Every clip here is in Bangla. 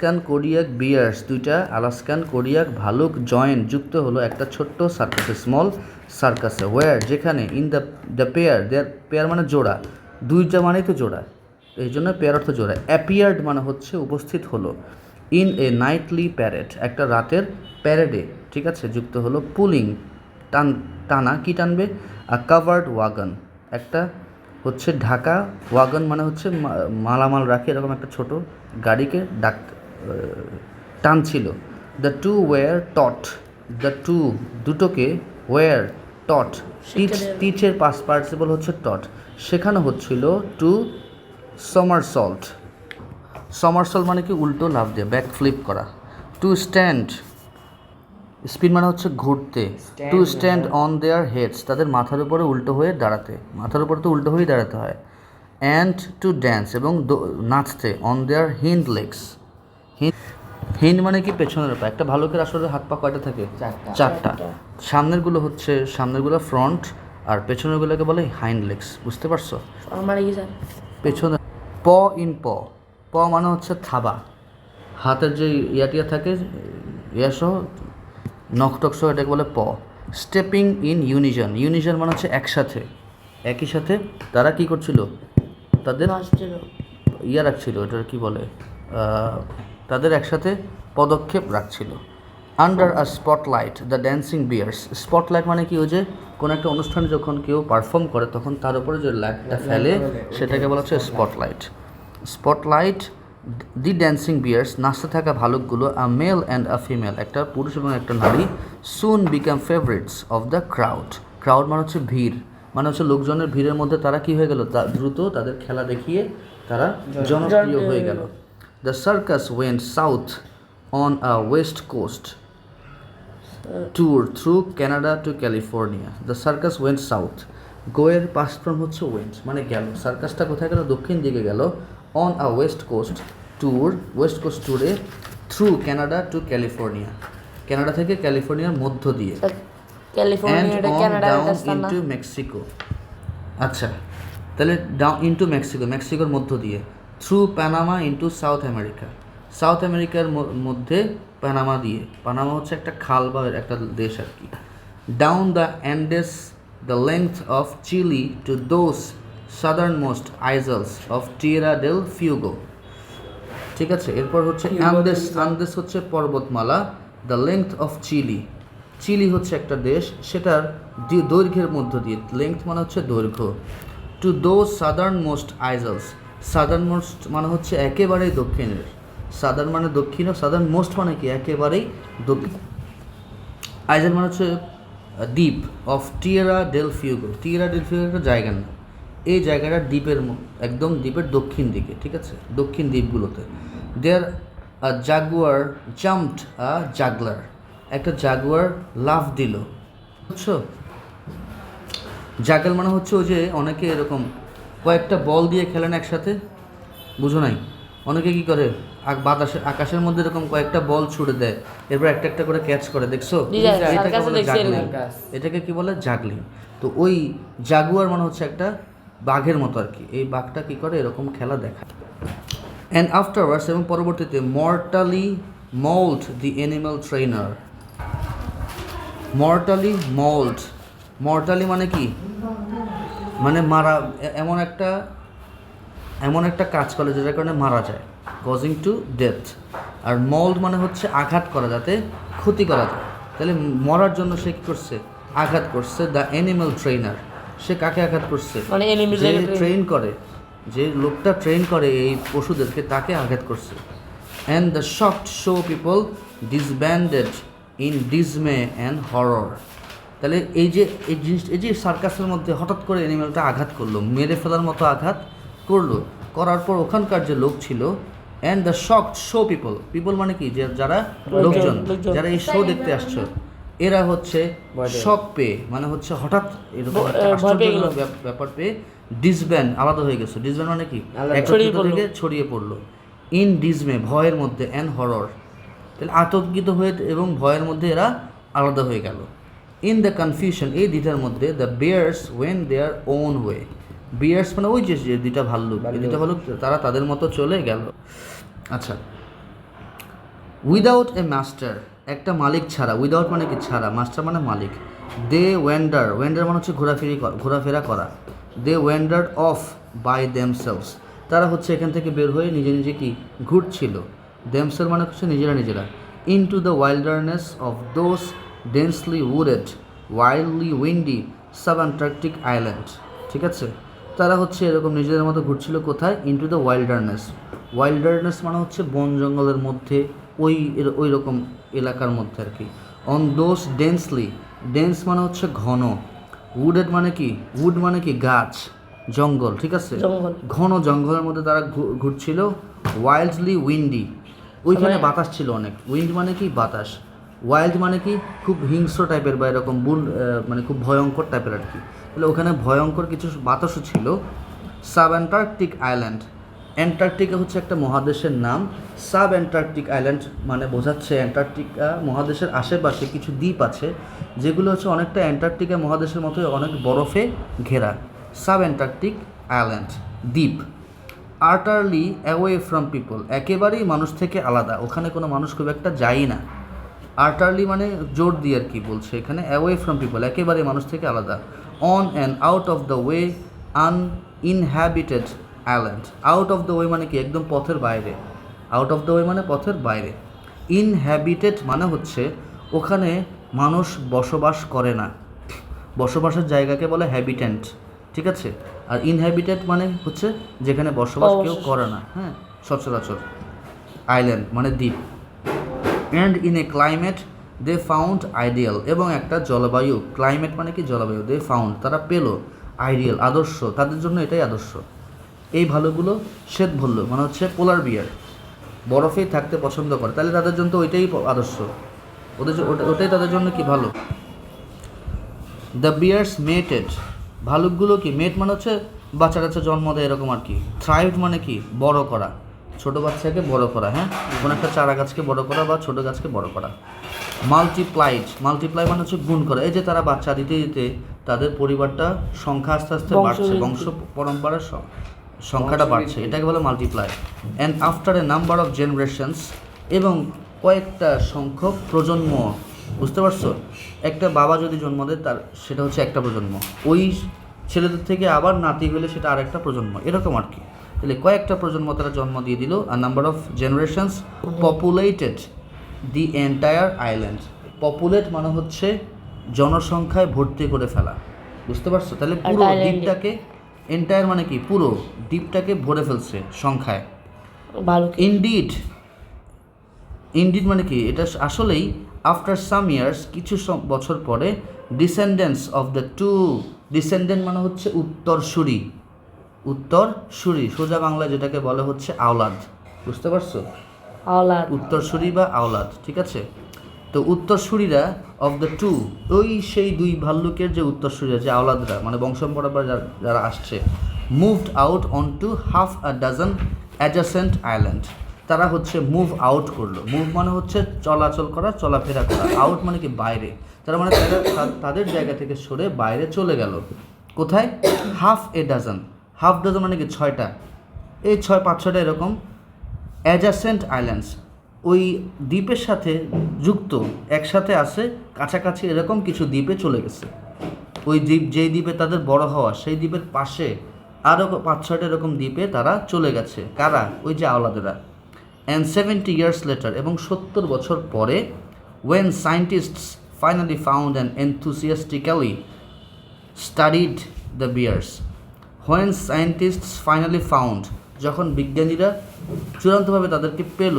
আলাস্কান কোডিয়াক বিয়ার্স, দুইটা আলাস্কান কোডিয়াক ভালুক জয়েন্ট যুক্ত হলো একটা ছোট্ট সার্কাসে, স্মল সার্কাসে, ওয়ার যেখানে, in the pair, their pair মানে জোড়া, দুইটা মানেই তো জোড়া, এই জন্য পেয়ার অর্থ জোড়া। অ্যাপিয়ার্ড মানে হচ্ছে উপস্থিত হলো, ইন এ নাইটলি প্যারেড একটা রাতের প্যারেডে, ঠিক আছে, যুক্ত হলো। পুলিং টানা, কি টানবে? আ কাভার্ড ওয়াগন একটা হচ্ছে ঢাকা, ওয়াগন মানে হচ্ছে মালামাল রাখে এরকম একটা ছোট গাড়িকে টানছিল। The two were taught, the two দুটোকে, ওয়ার টট, টিচের পাস্ট পার্টিসিপল হচ্ছে টট, শেখানো হচ্ছিল। টু সমারসল্ট, সমারসল্ট মানে কি উল্টো লাফ দিয়ে, ব্যাক ফ্লিপ করা। টু স্ট্যান্ড, স্পিন মানে হচ্ছে ঘুরতে। To stand on their heads, তাদের মাথার উপরে উল্টো হয়ে দাঁড়াতে, মাথার উপরে তো উল্টো হয়েই দাঁড়াতে হয়। অ্যান্ড টু ড্যান্স, এবং নাচতে। অন দেয়ার হিন্ড লেগস, হিন্ড মানে কি পেছনের পা, একটা ভালুকের আসলে হাত পা কয়টা থাকে? চারটা। সামনেরগুলো হচ্ছে, সামনেরগুলো ফ্রন্ট, আর পেছনেরগুলোকে বলে হাইন্ড লেগস, বুঝতে পারছো? পেছনে প ইন প, প মানে হচ্ছে থাবা, হাতের যে ইয়াটিয়া থাকে ইয়াসহ নখটক সহ এটাকে বলে প। স্টেপিং ইন ইউনিজন, ইউনিজন মানে হচ্ছে একসাথে, একই সাথে তারা কি করছিল? তাদের ইয়া রাখছিল, এটার কি বলে, তাদের একসাথে পদক্ষেপ রাখছিল। Under a spotlight the dancing bears, spotlight মানে কি? ওই যে কোনো একটা অনুষ্ঠানে যখন কেউ পারফর্ম করে তখন তার উপরে যে লাইটটা ফেলে সেটাকে বলা হচ্ছে spotlight. Spotlight the dancing bears, নাচতে থাকা ভালুকগুলো, a male and a female, একটা পুরুষ এবং একটা নারী, soon become favourites of the crowd, crowd মানে হচ্ছে ভিড়, মানে হচ্ছে লোকজনের ভিড়ের মধ্যে তারা কি হয়ে গেল? দ্রুত তাদের খেলা দেখিয়ে তারা জনপ্রিয় হয়ে গেল। The circus went south on a west coast tour through Canada to California. The circus went south, গোয়ের পাস্ট ফর্ম হচ্ছে ওয়েন্ট, মানে গেল। সার্কাসটা কোথায় গেল? দক্ষিণ দিকে গেল। On a west coast tour, west coast ট্যুরে, through Canada to California, Canada থেকে ক্যালিফোর্নিয়ার মধ্য দিয়ে, and on down into Mexico. আচ্ছা, তাহলে ডাউন ইনটু মেক্সিকো, মেক্সিকোর মধ্য দিয়ে, through Panama into South America, south আমেরিকার মধ্যে পানামা দিয়ে, পানামা হচ্ছে একটা খাল বা একটা দেশ আর কি। Down the Andes the length of Chile to those southernmost isles of Tierra del Fuego, ঠিক আছে। এরপর হচ্ছে আন্দেস, আন্দেস হচ্ছে পর্বতমালা, the length of Chile, Chile হচ্ছে একটা দেশ, সেটার দৈর্ঘ্যের মধ্য দিয়ে, লেংথ মানে হচ্ছে দৈর্ঘ্য। To those southernmost isles, southernmost মানে হচ্ছে একেবারেই দক্ষিণের, সাদার্ন মানে দক্ষিণ, সাদার্ন মোস্ট মানে কি? একেবারেই দক্ষিণ। আইজল মানে হচ্ছে দ্বীপ, অফ টিয়েরা ডেল ফিউগো, টিয়েরা ডেল ফিউগো একটা জায়গা না, এই জায়গাটা দ্বীপের একদম দ্বীপের দক্ষিণ দিকে, ঠিক আছে, দক্ষিণ দ্বীপগুলোতে। দেয়ার আ জাগুয়ার জাম্পড আ জাগলার, একটা জাগুয়ার লাফ দিল, বুঝছো? জাগল মানে হচ্ছে ওই যে অনেকে এরকম কয়েকটা বল দিয়ে খেলেন একসাথে, বুঝো নাই? অনেকে কি করে, বাতাসে আকাশের মধ্যে এরকম কয়েকটা বল ছুড়ে দেয়, এরপর একটা একটা করে ক্যাচ করে, দেখছো? এটাকে বলে জাগলিং, এটাকে কি বলে? জাগলিং। তো ওই জাগুয়ার মানে হচ্ছে একটা বাঘের মতো আর কি, এই বাঘটা কি করে? এরকম খেলা দেখায়। অ্যান্ড আফটারওয়ার্ডস, এবং পরবর্তীতে, মর্টালি মল্ড দি অ্যানিম্যাল ট্রেনার, মর্টালি মল্ড, মর্টালি মানে কি? মানে মারা, এমন একটা কাজ করে যেটার কারণে মারা যায়, কজিং টু ডেথ। আর মল্ড মানে হচ্ছে আঘাত করা, যাতে ক্ষতি করা যায়, তাহলে মরার জন্য সে কী করছে? আঘাত করছে। দ্য অ্যানিম্যাল ট্রেনার, সে কাকে আঘাত করছে? যে ট্রেন করে, যে লোকটা ট্রেন করে এই পশুদেরকে, তাকে আঘাত করছে। And the shocked show people disbanded in dismay and horror, তাহলে এই যে এই যে সার্কাসের মধ্যে হঠাৎ করে অ্যানিমেলটা আঘাত করলো, মেরে ফেলার মতো আঘাত করলো, করার পর ওখানকার যে লোক ছিল, and the shocked show people, people মানে কি? যে যারা লোকজন, যারা এই শো দেখতে আসছো, এরা হচ্ছে শক পেয়ে, মানে হচ্ছে হঠাৎ এরকম আশ্চর্যজনক ব্যাপার পেয়ে ডিসব্যান্ড, আলাদা হয়ে গেছে। ডিসব্যান্ড মানে কি? একত্রিত থেকে ছড়িয়ে পড়লো। ইন ডিসমে, ভয়ের মধ্যে, অ্যান্ড হরর, তাহলে আতঙ্কিত হয়ে এবং ভয়ের মধ্যে এরা আলাদা হয়ে গেল। ইন দ্য কনফিউশন, এই দ্বিধার মধ্যে, the bears went their own way, bears মানে ওই যে দুইটা ভাল্লুক, এই দুইটা ভাল্লুক তারা তাদের মতো চলে গেল। আচ্ছা, উইদাউট এ মাস্টার, একটা মালিক ছাড়া, উইদাউট মানে কি ছাড়া, মাস্টার মানে মালিক। দে ওয়েন্ডার, ওয়েন্ডার মানে হচ্ছে ঘোরাফেরা করা। দে ওয়েন্ডার্ড অফ বাই দেমসেলস, তারা হচ্ছে এখান থেকে বের হয়ে নিজে নিজে কি ঘুরছিল। দেমসেল মানে হচ্ছে নিজেরা। Into the wilderness of those densely wooded wildly windy sub Antarctic island. ঠিক আছে, তারা হচ্ছে এরকম নিজেদের মতো ঘুরছিল কোথায়? Into the wilderness. ওয়াইল্ডারনেস মানে হচ্ছে বন জঙ্গলের মধ্যে, ওই রকম এলাকার মধ্যে আর কি। অন দোজ ডেন্সলি, ডেন্স মানে হচ্ছে ঘন, উডেড মানে কি, উড মানে কি গাছ, জঙ্গল। ঠিক আছে, ঘন জঙ্গলের মধ্যে তারা ঘুরছিল। ওয়াইল্ডলি উইন্ডি, ওইখানে বাতাস ছিল অনেক। উইন্ড মানে কি বাতাস, ওয়াইল্ড মানে কি খুব হিংস্র টাইপের বা এরকম মানে খুব ভয়ঙ্কর টাইপের আর কি। তাহলে ওখানে ভয়ঙ্কর কিছু বাতাসও ছিল। সাব অ্যান্টার্কটিক আইল্যান্ড, অ্যান্টার্কটিকা হচ্ছে একটা মহাদেশের নাম। সাব অ্যান্টার্কটিক আইল্যান্ড মানে বোঝাচ্ছে অ্যান্টার্কটিকা মহাদেশের আশেপাশে কিছু দ্বীপ আছে যেগুলো হচ্ছে অনেকটা অ্যান্টার্কটিকা মহাদেশের মতো অনেক বরফে ঘেরা। সাব অ্যান্টার্কটিক আইল্যান্ড, দ্বীপ। আর্টারলি অ্যাওয়ে ফ্রম পিপল, একেবারেই মানুষ থেকে আলাদা, ওখানে কোনো মানুষ খুব একটা যায় না। আর্টারলি মানে জোর দিয়ে আর কি বলছে এখানে, অ্যাওয়ে ফ্রম পিপল একেবারে মানুষ থেকে আলাদা। On and out of the way uninhabited island, out of the way মানে কি একদম পথের বাইরে, আউট অফ দ্য ওয়ে মানে পথের বাইরে। ইনহ্যাবিটেড মানে হচ্ছে ওখানে মানুষ বসবাস করে না, বসবাসের জায়গাকে বলে হ্যাবিটেন্ট। ঠিক আছে, আর ইনহ্যাবিটেড মানে হচ্ছে যেখানে বসবাস কেউ করে না, হ্যাঁ, সচরাচর। আইল্যান্ড মানে দ্বীপ। And in a climate they found ideal, এবং একটা জলবায়ু, ক্লাইমেট মানে কি জলবায়ু, দে ফাউন্ড তারা পেল, আইডিয়াল আদর্শ, তাদের জন্য এটাই আদর্শ। এই ভালোগুলো শ্বেত ভল্লু মানে হচ্ছে পোলার বিয়ার, বরফেই থাকতে পছন্দ করে, তাহলে তাদের জন্য তো ওইটাই আদর্শ, ওটাই তাদের জন্য কি ভালো। দ্য বিয়ার্স মেটেড, ভালুকগুলো কি, মেট মানে হচ্ছে বাচ্চা কাচ্চা জন্ম দেয় এরকম আর কি। থ্রাইভড মানে কি বড় করা, ছোটো বাচ্চাকে বড় করা, হ্যাঁ, কোনো একটা চারা গাছকে বড় করা বা ছোটো গাছকে বড় করা। মাল্টিপ্লাইড, মাল্টিপ্লাই মানে হচ্ছে গুণ করা, এই যে তারা বাচ্চা দিতে দিতে তাদের পরিবারটা সংখ্যা আস্তে আস্তে বাড়ছে, বংশ পরম্পরার সংখ্যাটা বাড়ছে, এটাকে বলে multiply. And after a number of generations, এবং কয়েকটা সংখ্যক প্রজন্ম, বুঝতে পারছো? একটা বাবা যদি জন্ম দেয় তার সেটা হচ্ছে একটা প্রজন্ম, ওই ছেলেদের থেকে আবার নাতি হলে সেটা আরেকটা প্রজন্ম, এরকম আর কি। তাহলে কয়েকটা প্রজন্ম তারা জন্ম দিয়ে দিল। আর number of generations populated the entire island, populate মানে হচ্ছে জনসংখ্যায় ভর্তি করে ফেলা, বুঝতে পারছো? তাহলে পুরো দ্বীপটাকে, এন্টায়ার মানে কি পুরো দ্বীপটাকে ভরে ফেলছে সংখ্যায়। ইনডিড, ইনডিড মানে কি এটা আসলেই। আফটার সাম ইয়ার্স, কিছু বছর পরে, descendants of the two, descendant মানে হচ্ছে উত্তরসূরি, উত্তরসূরি সোজা বাংলা যেটাকে বলে হচ্ছে আওলাদ, বুঝতে পারছো? আওলাদ, উত্তরসূরি বা আওলাদ, ঠিক আছে। তো উত্তরসূরিরা অফ দ্য টু, ওই সেই দুই ভাল্লুকের যে উত্তরসূরিরা, যে আওলাদরা মানে বংশপরম্পরা যারা আসছে, moved out on to half a doesn't adjacent island, তারা হচ্ছে মুভ আউট করলো। মুভ মানে হচ্ছে চলাচল করা, চলাফেরা করা, আউট মানে কি বাইরে, তারা মানে তাদের জায়গা থেকে সরে বাইরে চলে গেল। কোথায়? Half A doesn't, half doesn't মানে কি 6টা, এই 5-6টা এরকম অ্যাডজাসেন্ট আইল্যান্ডস, ওই দ্বীপের সাথে যুক্ত, একসাথে আছে, কাছাকাছি এরকম কিছু দ্বীপে চলে গেছে। ওই দ্বীপ, যেই দ্বীপে তাদের বড় হওয়া, সেই দ্বীপের পাশে আরও 5-6টা এরকম দ্বীপে তারা চলে গেছে। কারা? ওই যে আওলাদেরা। অ্যান্ড 70 years later, এবং 70 বছর পরে, when scientists finally found and enthusiastically studied the bears, when scientists finally found, যখন বিজ্ঞানীরা চূড়ান্তভাবে তাদেরকে পেল,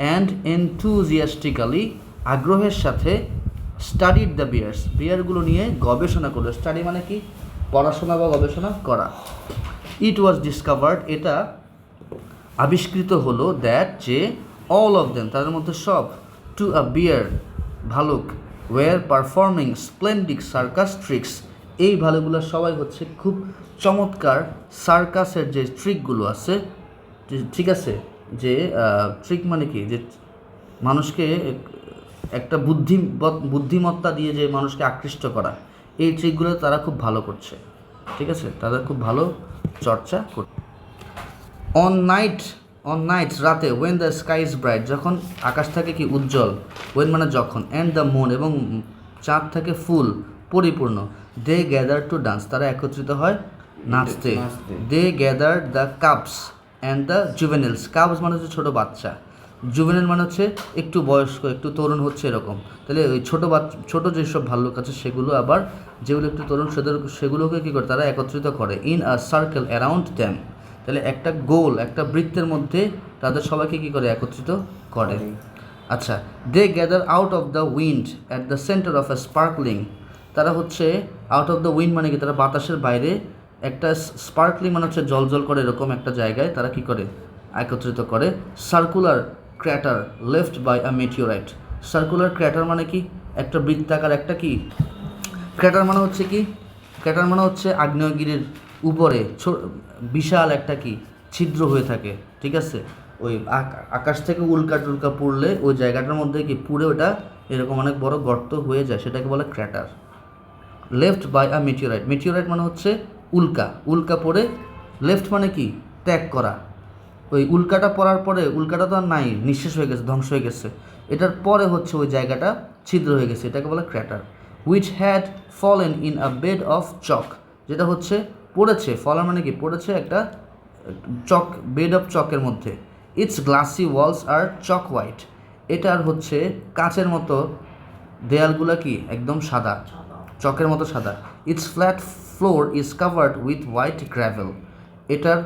অ্যান্ড enthusiastically আগ্রহের সাথে, স্টাডিড দ্য বিয়ার্স, বিয়ারগুলো নিয়ে গবেষণা করলো। স্টাডি মানে কি পড়াশোনা বা গবেষণা করা। ইট ওয়াজ ডিসকভার্ড, এটা আবিষ্কৃত হলো, দ্যাট যে অল অফ দেম তাদের মধ্যে সব, টু আ বিয়ার ভালুক, ওয়ার পারফর্মিং স্প্লেন্ডিক সার্কাস ট্রিক্স, এই ভালুকগুলো সবাই হচ্ছে খুব চমৎকার সার্কাসের যে ট্রিকগুলো আছে, ঠিক আছে, যে ট্রিক মানে কি, যে মানুষকে একটা বুদ্ধিমত্তা দিয়ে যে মানুষকে আকৃষ্ট করা, এই ট্রিকগুলো তারা খুব ভালো করছে, ঠিক আছে, তারা খুব ভালো চর্চা করছে। অন নাইট অন নাইটস রাতে, when the sky is bright যখন আকাশ থাকে কি উজ্জ্বল, ওয়েন মানে যখন, অ্যান্ড দ্য মুন এবং চাঁদ থাকে ফুল পরিপূর্ণ, দে গ্যাদার টু ডান্স তারা একত্রিত হয় নাচতে, they gather the cubs and the juveniles, cubs মানে হচ্ছে ছোটো বাচ্চা, জুভেনিল মানে হচ্ছে একটু বয়স্ক একটু তরুণ হচ্ছে এরকম, তাহলে ওই ছোটো যেসব ভাল্লুক আছে সেগুলো আবার যেগুলো একটু তরুণ সেগুলোকে কী করে তারা একত্রিত করে, in a circle around them, তাহলে একটা গোল একটা বৃত্তের মধ্যে তাদের সবাইকে কী করে একত্রিত করে। আচ্ছা, they gather out of the wind at the centre of a sparkling, তারা হচ্ছে আউট অফ দ্য উইন্ড মানে কি তারা বাতাসের বাইরে একটা স্পার্কলিং মানে হচ্ছে জল করে এরকম একটা জায়গায় তারা কী করে একত্রিত করে, circular crater left by a meteorite, circular crater মানে কি একটা বৃত্তাকার একটা কি, ক্র্যাটার মানে হচ্ছে কি, ক্র্যাটার মানে হচ্ছে আগ্নেয়গিরির উপরে বিশাল একটা কি ছিদ্র হয়ে থাকে, ঠিক আছে, ওই আকাশ থেকে উল্কা টুলকা পড়লে ওই জায়গাটার মধ্যে কি পুড়ে ওটা এরকম অনেক বড় গর্ত হয়ে যায়, সেটাকে বলে ক্র্যাটার। লেফট বাই আ মেটিওরাইট, মেটিওরাইট মানে হচ্ছে উল্কা পড়ে, লেফট মানে কি ত্যাগ করা, ওই উল্কাটা পড়ার পরে উল্কাটা তো আর নাই নিঃশেষ হয়ে গেছে ধ্বংস হয়ে গেছে, এটার পরে হচ্ছে ওই জায়গাটা ছিদ্র হয়ে গেছে, এটাকে বলে crater. Which had fallen in a bed of chalk, যেটা হচ্ছে পড়েছে, ফলেন মানে কি পড়েছে একটা চক, বেড অফ চকের মধ্যে, its glassy walls are chalk white, এটার হচ্ছে কাচের মতো দেয়ালগুলো কি একদম সাদা, চকের মতো সাদা, it's flat floor is covered with white gravel, এটার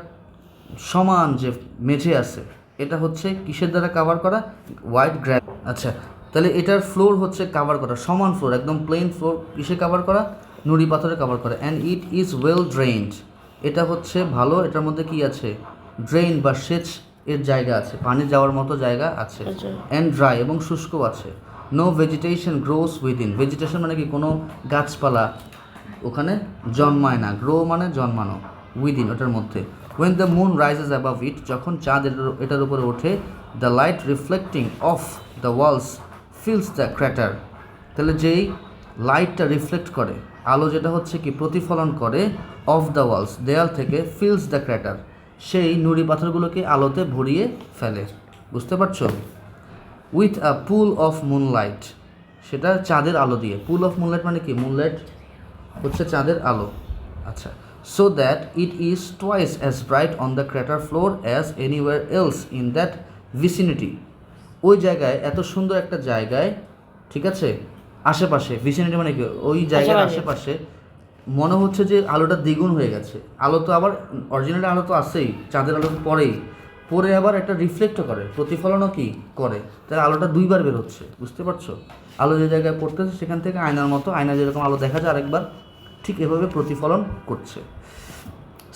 সমান যে মেঝে আছে এটা হচ্ছে কিসের দ্বারা কাভার করা, হোয়াইট গ্র্যাভেল। আচ্ছা, তাহলে এটার ফ্লোর হচ্ছে কাভার করা, সমান ফ্লোর একদম প্লেন ফ্লোর, কিসে কাভার করা, নুড়ি পাথরে কাভার করা, and it is well drained, এটা হচ্ছে ভালো, এটার মধ্যে কি আছে, ড্রেইন বা সেচ এর জায়গা আছে, পানি যাওয়ার মতো জায়গা আছে, অ্যান্ড ড্রাই এবং শুষ্কও আছে, no vegetation grows within, vegetation মানে কি কোনো গাছপালা ওখানে জন্মায় না, গ্রো মানে জন্মানো, উইদিন ওটার মধ্যে, when the moon rises above it যখন চাঁদ এটার উপরে ওঠে, the light reflecting off the walls fills the crater, তাহলে যেই লাইটটা রিফ্লেক্ট করে আলো যেটা হচ্ছে কি প্রতিফলন করে অফ দ্য ওয়ালস দেয়াল থেকে, ফিলস দ্য ক্র্যাটার সেই নুড়ি পাথরগুলোকে আলোতে ভরিয়ে ফেলে, বুঝতে পারছো, with a pool of moonlight, সেটা চাঁদের আলো দিয়ে, পুল অফ মুনলাইট মানে কি, মুনলাইট হচ্ছে চাঁদের আলো। আচ্ছা, so that it is twice as bright on the crater floor as anywhere else in that vicinity, ওই জায়গায় এত সুন্দর একটা জায়গায়, ঠিক আছে, আশেপাশে, ভিসিনিটি মানে কি ওই জায়গার আশেপাশে মনে হচ্ছে যে আলোটা দ্বিগুণ হয়ে গেছে, আলো তো আবার অরিজিনাল আলো তো আছেই, চাঁদের আলো পরে আবার একটা রিফ্লেক্টও করে, প্রতিফলনও কি করে, তাই আলোটা দুইবার বের হচ্ছে, বুঝতে পারছো, আলো যে জায়গায় পড়তেছে সেখান থেকে আয়নার মতো, আয়না যেরকম আলো দেখা যায় আরেকবার ঠিক এভাবে প্রতিফলন করছে।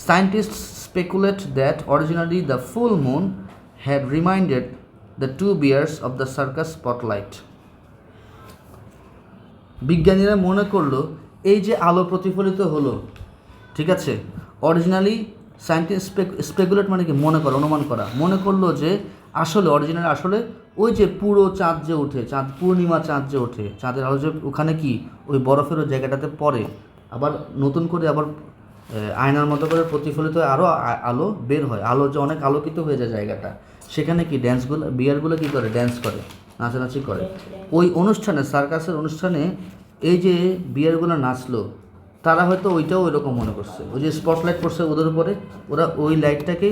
Scientists speculate that originally the full moon had reminded the two bears of the circus spotlight. বিজ্ঞানীরা মনে করলো এই যে আলো প্রতিফলিত হলো, ঠিক আছে, অরিজিনালি সায়েন্টিস্ট স্পেকুলেট মানে কি মনে করা, অনুমান করা, মনে করলো যে আসলে অরিজিনাল আসলে ওই যে পুরো চাঁদ যে ওঠে, পূর্ণিমা চাঁদ যে ওঠে, চাঁদের আলো যে ওখানে কি ওই বরফের ওই জায়গাটাতে পড়ে, আবার নতুন করে আবার আয়নার মতো করে প্রতিফলিত হয়, আরও আলো বের হয়, আলো যে অনেক আলোকিত হয়ে যায় জায়গাটা, সেখানে কি বিয়ারগুলো কী করে, ড্যান্স করে, নাচানাচি করে, ওই অনুষ্ঠানে সার্কাসের অনুষ্ঠানে এই যে বিয়ারগুলো নাচলো তারা হয়তো ওইটাও ওইরকম মনে করছে, ওই যে স্পটলাইট পড়ছে ওদের উপরে, ওরা ওই লাইটটাকে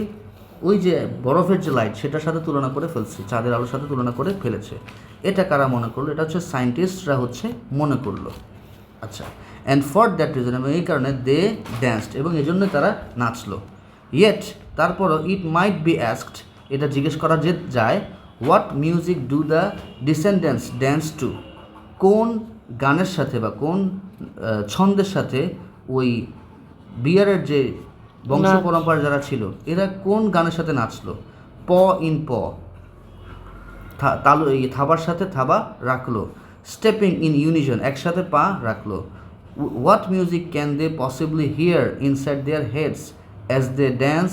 ওই যে বরফের যে লাইট সেটার সাথে তুলনা করে ফেলছে, চাঁদের আলোর সাথে তুলনা করে ফেলেছে, এটা কারা মনে করলো, এটা হচ্ছে সায়েন্টিস্টরা হচ্ছে মনে করলো। আচ্ছা, অ্যান্ড ফর দ্যাট রিজন, এবং এই কারণে দে ড্যান্সড, এবং এই জন্য তারা নাচলো, ইয়েট তারপরও ইট মাইট বি অ্যাস্কড, এটা জিজ্ঞেস করা যে যায়, what music do the descendants dance to, কোন গানের সাথে বা কোন ছন্দের সাথে ওই বিয়ারের যে বংশ পরম্পরা যারা ছিল এরা কোন গানের সাথে নাচলো, প ইন প, তালু এই থাবার সাথে থাবা রাখলো, স্টেপিং ইন ইউনিজন একসাথে পা রাখলো, what music can they possibly hear inside their heads as they dance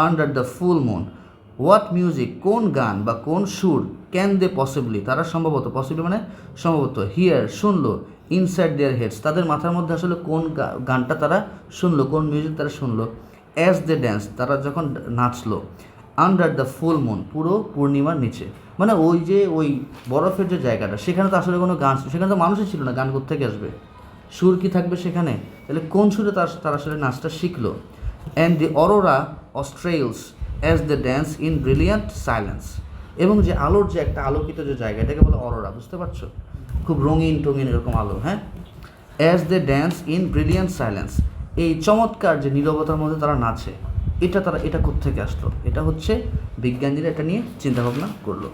under the full moon, what music কোন গান বা কোন সুর, ক্যান দে পসিবলি তারা সম্ভবত, পসিবলি মানে সম্ভবত, হিয়ার শুনলো, ইনসাইড দেয়ার হেডস তাদের মাথার মধ্যে আসলে কোন গানটা তারা শুনলো, কোন মিউজিক তারা শুনলো, অ্যাজ দে ড্যান্স তারা যখন নাচলো, আন্ডার দ্য ফুল মুন, পুরো পূর্ণিমার নিচে। মানে ওই যে ওই বরফের যে জায়গাটা, সেখানে তো আসলে কোনো গান, সেখানে তো মানুষই ছিল না, গান কোত্থেকে আসবে, সুর কি থাকবে সেখানে? তাহলে কোন সুরে তারা আসলে নাচটা শিখলো? And the aurora australis as the dance in brilliant silence, এবং যে আলোর যে একটা আলোকিত যে জায়গা, এটাকে বলে অরোরা, বুঝতে পারছো? খুব রঙিন টঙিন এরকম আলো, হ্যাঁ। As the dance in brilliant silence, এই চমৎকার যে নীরবতার মধ্যে তারা নাচে, এটা কোত্থেকে আসলো? এটা হচ্ছে বিজ্ঞানীরা এটা নিয়ে চিন্তাভাবনা করলো।